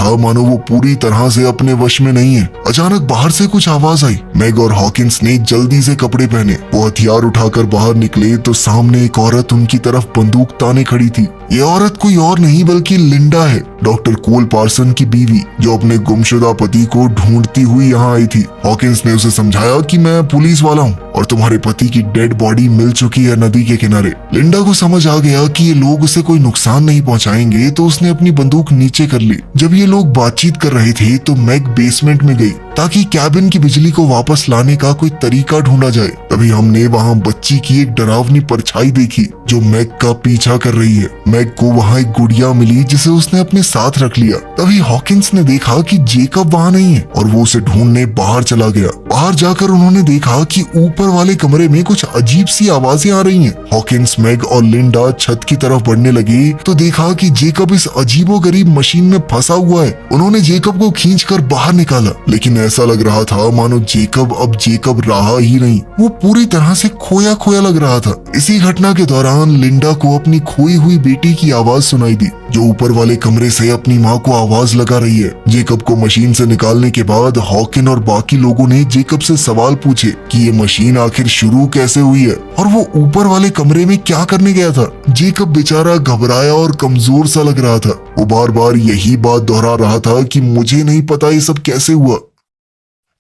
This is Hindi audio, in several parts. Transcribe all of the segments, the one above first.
था मानो वो पूरी तरह से अपने वश में नहीं है। अचानक बाहर से कुछ आवाज आई। मैग और हॉकिंस ने जल्दी से कपड़े पहने। वो हथियार उठाकर बाहर निकले तो सामने एक औरत उनकी तरफ बंदूक ताने खड़ी थी। ये औरत कोई और नहीं बल्कि लिंडा है, डॉक्टर कोल पार्सन की बीवी, जो अपने गुमशुदा पति को ढूंढती हुई यहाँ आई थी। हॉकिंस ने उसे समझाया कि मैं पुलिस वाला हूँ और तुम्हारे पति की डेड बॉडी मिल चुकी है नदी के किनारे। लिंडा को समझ आ गया कि ये लोग उसे कोई नुकसान नहीं पहुँचाएंगे, तो उसने अपनी बंदूक नीचे कर ली। जब ये लोग बातचीत कर रहे थे तो मैग बेसमेंट में गई ताकि कैबिन की बिजली को वापस लाने का कोई तरीका ढूंढा जाए। तभी हमने वहाँ बच्ची की एक डरावनी परछाई देखी जो मैग का पीछा कर रही है। मैग को वहाँ एक गुड़िया मिली जिसे उसने अपने साथ रख लिया। तभी हॉकिंस ने देखा कि जेकब वहाँ नहीं है और वो उसे ढूंढने बाहर चला गया। बाहर जाकर उन्होंने देखा कि ऊपर वाले कमरे में कुछ अजीब सी आवाजें आ रही हैं। हॉकिंस, मैग और लिंडा छत की तरफ बढ़ने लगे तो देखा कि जेकब इस अजीबोगरीब मशीन में फंसा हुआ है। उन्होंने जेकब को खींचकर बाहर निकाला, लेकिन ऐसा लग रहा था मानो जेकब अब जेकब रहा ही नहीं। वो पूरी तरह से खोया खोया लग रहा था। इसी घटना के दौरान लिंडा को अपनी खोई हुई बेटी की आवाज सुनाई दी, जो ऊपर वाले कमरे से अपनी माँ को आवाज लगा रही है। जेकब को मशीन से निकालने के बाद हॉकिन और बाकी लोगों ने जेकब से सवाल पूछे कि ये मशीन आखिर शुरू कैसे हुई है और वो ऊपर वाले कमरे में क्या करने गया था। जेकब बेचारा घबराया और कमजोर सा लग रहा था। वो बार बार यही बात दोहरा रहा था कि मुझे नहीं पता ये सब कैसे हुआ।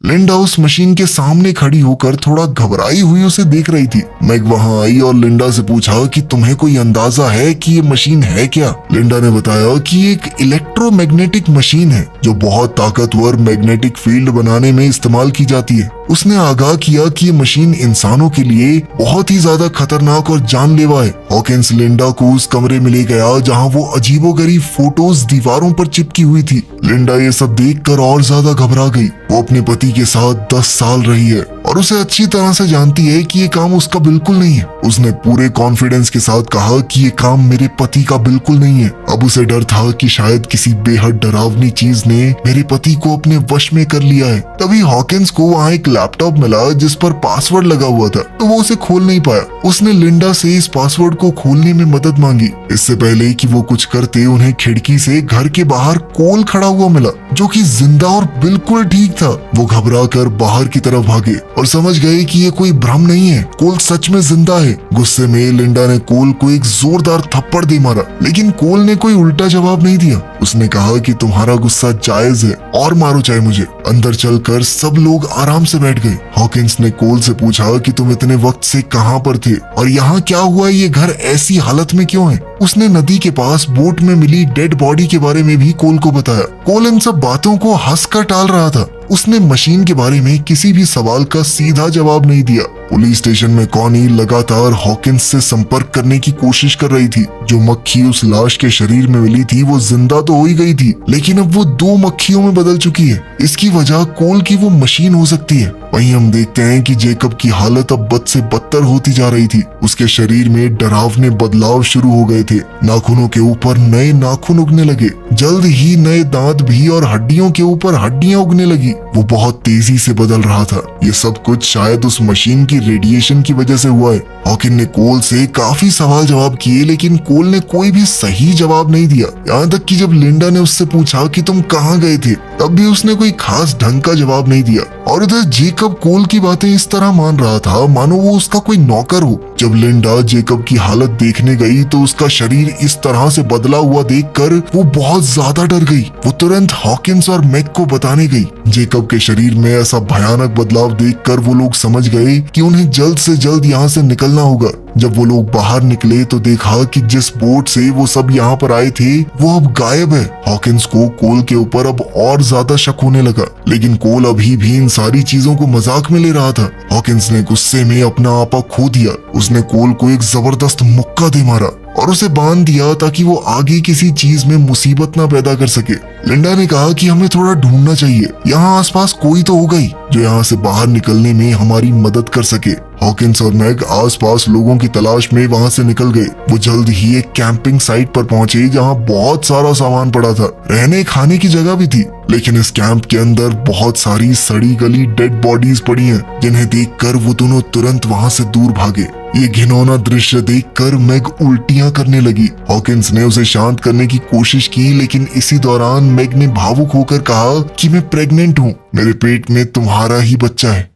लिंडा उस मशीन के सामने खड़ी होकर थोड़ा घबराई हुई उसे देख रही थी। मैग वहां आई और लिंडा से पूछा कि तुम्हें कोई अंदाजा है कि ये मशीन है क्या। लिंडा ने बताया कि ये एक इलेक्ट्रोमैग्नेटिक मशीन है जो बहुत ताकतवर मैग्नेटिक फील्ड बनाने में इस्तेमाल की जाती है। उसने आगाह किया कि ये मशीन इंसानों के लिए बहुत ही ज्यादा खतरनाक और जानलेवा है। हॉकिंस लिंडा को उस कमरे में ले गया जहां वो अजीबोगरीब फोटोज दीवारों पर चिपकी हुई थी। लिंडा ये सब देखकर और ज्यादा घबरा गई। वो अपने पति के साथ 10 साल रही है और उसे अच्छी तरह से जानती है कि ये काम उसका बिल्कुल नहीं है। उसने पूरे कॉन्फिडेंस के साथ कहा कि ये काम मेरे पति का बिल्कुल नहीं है। अब उसे डर था कि शायद किसी बेहद डरावनी चीज ने मेरे पति को अपने वश में कर लिया है। तभी हॉकिंस को वहाँ एक लैपटॉप मिला जिस पर पासवर्ड लगा हुआ था, तो वो उसे खोल नहीं पाया। उसने लिंडा से इस पासवर्ड को खोलने में मदद मांगी। इससे पहले कि वो कुछ करते, उन्हें खिड़की से घर के बाहर कोल खड़ा हुआ मिला जो कि जिंदा और बिल्कुल ठीक था। वो घबरा कर बाहर की तरफ भागे और समझ गए कि ये कोई भ्रम नहीं है, कोल सच में जिंदा है। गुस्से में लिंडा ने कोल को एक जोरदार थप्पड़ दे मारा, लेकिन कोल ने कोई उल्टा जवाब नहीं दिया। उसने कहा कि तुम्हारा गुस्सा जायज है और मारो चाहे मुझे। अंदर चलकर सब लोग आराम से बैठ गए। हॉकिंस ने कोल से पूछा कि तुम इतने वक्त से कहाँ पर थे और यहाँ क्या हुआ, ये घर ऐसी हालत में क्यों है। उसने नदी के पास बोट में मिली डेड बॉडी के बारे में भी कोल को बताया। कोल इन सब बातों को हंसकर टाल रहा था। उसने मशीन के बारे में किसी भी सवाल का सीधा जवाब नहीं दिया। पुलिस स्टेशन में कॉनी लगातार हॉकिंस से संपर्क करने की कोशिश कर रही थी। जो मक्खी उस लाश के शरीर में मिली थी वो जिंदा तो हो ही गई थी, लेकिन अब वो 2 मक्खियों में बदल चुकी है। इसकी वजह कोल की वो मशीन हो सकती है। वहीं हम देखते हैं कि जेकब की हालत अब बद से बदतर होती जा रही थी। उसके शरीर में डरावने बदलाव शुरू हो गए थे। नाखूनों के ऊपर नए नाखून उगने लगे, जल्द ही नए दांत भी, और हड्डियों के ऊपर हड्डियां उगने लगी। वो बहुत तेजी से बदल रहा था। ये सब कुछ शायद उस मशीन की रेडिएशन की वजह से हुआ है। हॉकिन ने कोल से काफी सवाल जवाब किए, लेकिन कोल ने कोई भी सही जवाब नहीं दिया। यहाँ तक कि जब लिंडा ने उससे पूछा कि तुम कहाँ गए थे, तब भी उसने कोई खास ढंग का जवाब नहीं दिया। और इधर जेकब कोल की बातें इस तरह मान रहा था मानो वो उसका कोई नौकर हो। जब लिंडा जेकब की हालत देखने गई तो उसका शरीर इस तरह से बदला हुआ देखकर वो बहुत ज्यादा डर गई। वो तुरंत हॉकिंस और मैग को बताने गई। जेकब के शरीर में ऐसा भयानक बदलाव देखकर वो लोग समझ गए कि उन्हें जल्द से जल्द यहाँ से निकलना होगा। जब वो लोग बाहर निकले तो देखा कि जिस बोट से वो सब यहाँ पर आए थे वो अब गायब है। हॉकिंस को कोल के ऊपर अब और ज्यादा शक होने लगा, लेकिन कोल अभी भी इन सारी चीजों को मजाक में ले रहा था। हॉकिंस ने गुस्से में अपना आपा खो दिया। उसने कोल को एक जबरदस्त मुक्का दे मारा और उसे बांध दिया ताकि वो आगे किसी चीज में मुसीबत ना पैदा कर सके। लिंडा ने कहा कि हमें थोड़ा ढूंढना चाहिए, यहाँ आसपास कोई तो होगा ही जो यहाँ से बाहर निकलने में हमारी मदद कर सके। हॉकिंस और मैग आसपास लोगों की तलाश में वहाँ से निकल गए। वो जल्द ही एक कैंपिंग साइट पर पहुंचे जहाँ बहुत सारा सामान पड़ा था, रहने खाने की जगह भी थी। लेकिन इस कैंप के अंदर बहुत सारी सड़ी गली डेड बॉडीज पड़ी हैं, जिन्हें देखकर वो दोनों तुरंत वहाँ से दूर भागे। ये घिनौना दृश्य देखकर मैग उल्टियां करने लगी। हॉकिंस ने उसे शांत करने की कोशिश की, लेकिन इसी दौरान मैग ने भावुक होकर कहा कि मैं प्रेग्नेंट हूँ, मेरे पेट में तुम्हारा ही बच्चा है।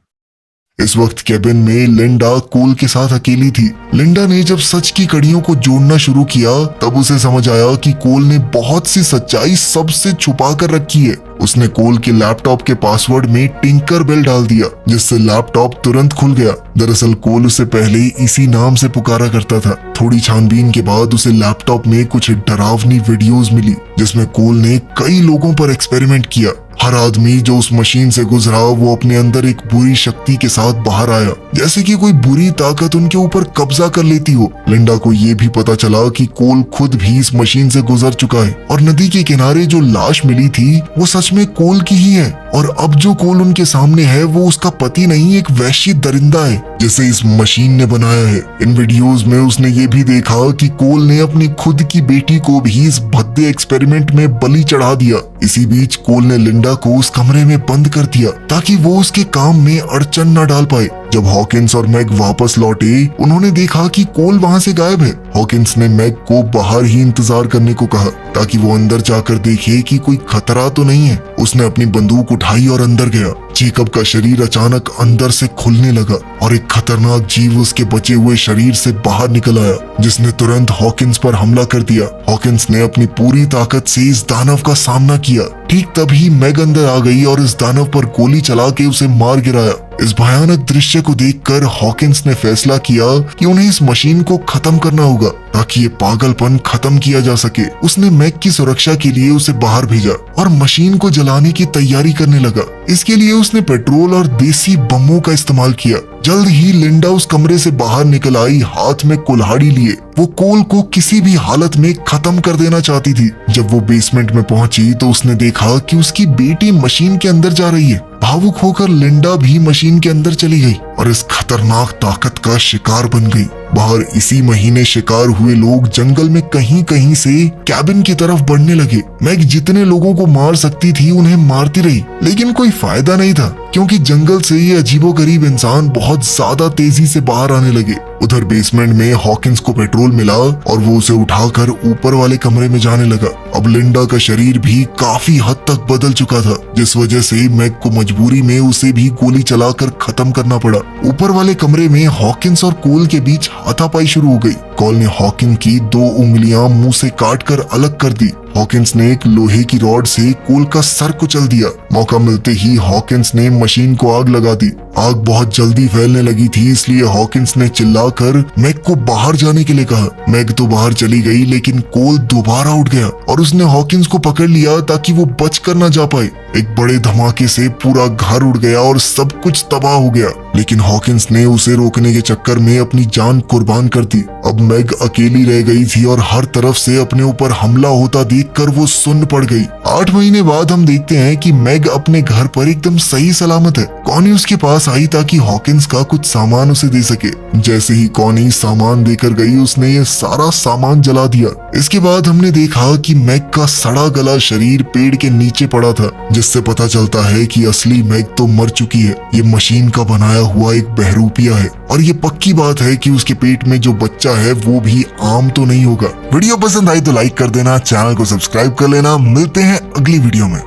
इस वक्त केबिन में लिंडा कोल के साथ अकेली थी। लिंडा ने जब सच की कड़ियों को जोड़ना शुरू किया तब उसे समझ आया कि कोल ने बहुत सी सच्चाई सबसे छुपा कर रखी है। उसने कोल के लैपटॉप के पासवर्ड में टिंकर बेल डाल दिया, जिससे लैपटॉप तुरंत खुल गया। दरअसल कोल उसे पहले इसी नाम से पुकारा करता था। थोड़ी छानबीन के बाद उसे लैपटॉप में कुछ डरावनी वीडियोस मिली, जिसमें कोल ने कई लोगों पर एक्सपेरिमेंट किया। हर आदमी जो उस मशीन से गुजरा वो अपने अंदर एक बुरी शक्ति के साथ बाहर आया, जैसे कि कोई बुरी ताकत उनके ऊपर कब्जा कर लेती हो। लिंडा को ये भी पता चला कि कोल खुद भी इस मशीन से गुजर चुका है और नदी के किनारे जो लाश मिली थी वो सच में कोल की ही है। और अब जो कोल उनके सामने है वो उसका पति नहीं, एक वैश्य दरिंदा है जिसे इस मशीन ने बनाया है। इन वीडियोस में उसने ये भी देखा कि कोल ने अपनी खुद की बेटी को भी इस भद्दे एक्सपेरिमेंट में बलि चढ़ा दिया। इसी बीच कोल ने लिंडा को उस कमरे में बंद कर दिया ताकि वो उसके काम में अड़चन न डाल पाए। जब हॉकिंस और मैग वापस लौटे, उन्होंने देखा कि कोल वहां से गायब है। हॉकिंस ने मैग को बाहर ही इंतजार करने को कहा ताकि वो अंदर जाकर देखे कि कोई खतरा तो नहीं है। उसने अपनी बंदूक उठाई और अंदर गया। जेकब का शरीर अचानक अंदर से खुलने लगा और एक खतरनाक जीव उसके बचे हुए शरीर से बाहर निकल आया, जिसने तुरंत हॉकिंस पर हमला कर दिया। हॉकिंस ने अपनी पूरी ताकत से इस दानव का सामना किया। ठीक तभी मैग अंदर आ गई और इस दानव पर गोली चला के उसे मार गिराया। इस भयानक दृश्य को देखकर हॉकिंस ने फैसला किया कि उन्हें इस मशीन को खत्म करना होगा ताकि ये पागलपन खत्म किया जा सके। उसने मैग की सुरक्षा के लिए उसे बाहर भेजा और मशीन को जलाने की तैयारी करने लगा। इसके लिए उसने पेट्रोल और देसी बमों का इस्तेमाल किया। जल्द ही लिंडा उस कमरे से बाहर निकल आई, हाथ में कुल्हाड़ी लिए। वो कोल को किसी भी हालत में खत्म कर देना चाहती थी। जब वो बेसमेंट में पहुंची तो उसने देखा कि उसकी बेटी मशीन के अंदर जा रही है। भावुक होकर लिंडा भी मशीन के अंदर चली गई और इस खतरनाक ताकत का शिकार बन गई। बाहर इसी महीने शिकार हुए लोग जंगल में कहीं कहीं से कैबिन की तरफ बढ़ने लगे। मैग जितने लोगों को मार सकती थी उन्हें मारती रही, लेकिन कोई फायदा नहीं था क्योंकि जंगल से ये अजीबोगरीब इंसान बहुत ज्यादा तेजी से बाहर आने लगे। उधर बेसमेंट में हॉकिंस को पेट्रोल मिला और वो उसे उठाकर ऊपर वाले कमरे में जाने लगा। अब लिंडा का शरीर भी काफी हद तक बदल चुका था, जिस वजह से मैग को मजबूरी में उसे भी गोली चलाकर खत्म करना पड़ा। ऊपर वाले कमरे में हॉकिंस और कोल के बीच हाथापाई शुरू हो गई। कोल ने हॉकिंस की 2 उंगलियां मुंह से काटकर अलग कर दी। हॉकिंस ने एक लोहे की रॉड से कोल का सर कुचल दिया। मौका मिलते ही हॉकिंस ने मशीन को आग लगा दी। आग बहुत जल्दी फैलने लगी थी, इसलिए हॉकिंस ने चिल्लाकर मैग को बाहर जाने के लिए कहा। मैग तो बाहर चली गई, लेकिन कोल दोबारा उठ गया और उसने हॉकिंस को पकड़ लिया ताकि वो बचकर न जा पाए। एक बड़े धमाके से पूरा घर उड़ गया और सब कुछ तबाह हो गया, लेकिन हॉकिंस ने उसे रोकने के चक्कर में अपनी जान कुर्बान कर दी। अब मैग अकेली रह गई थी और हर तरफ से अपने ऊपर हमला होता देखकर वो सुन्न पड़ गई। 8 महीने बाद हम देखते हैं कि मैग अपने घर पर एकदम सही सलामत है। कॉनी उसके पास आई ताकि हॉकिंस का कुछ सामान उसे दे सके। जैसे ही कॉनी सामान देकर गई, उसने ये सारा सामान जला दिया। इसके बाद हमने देखा कि मैग का सड़ा गला शरीर पेड़ के नीचे पड़ा था, जिससे पता चलता है कि असली मैग तो मर चुकी है। ये मशीन का बनाया हुआ एक बहरूपिया है और ये पक्की बात है कि उसके पेट में जो बच्चा है वो भी आम तो नहीं होगा। वीडियो पसंद आई तो लाइक कर देना, चैनल को सब्सक्राइब कर लेना। मिलते हैं अगली वीडियो में।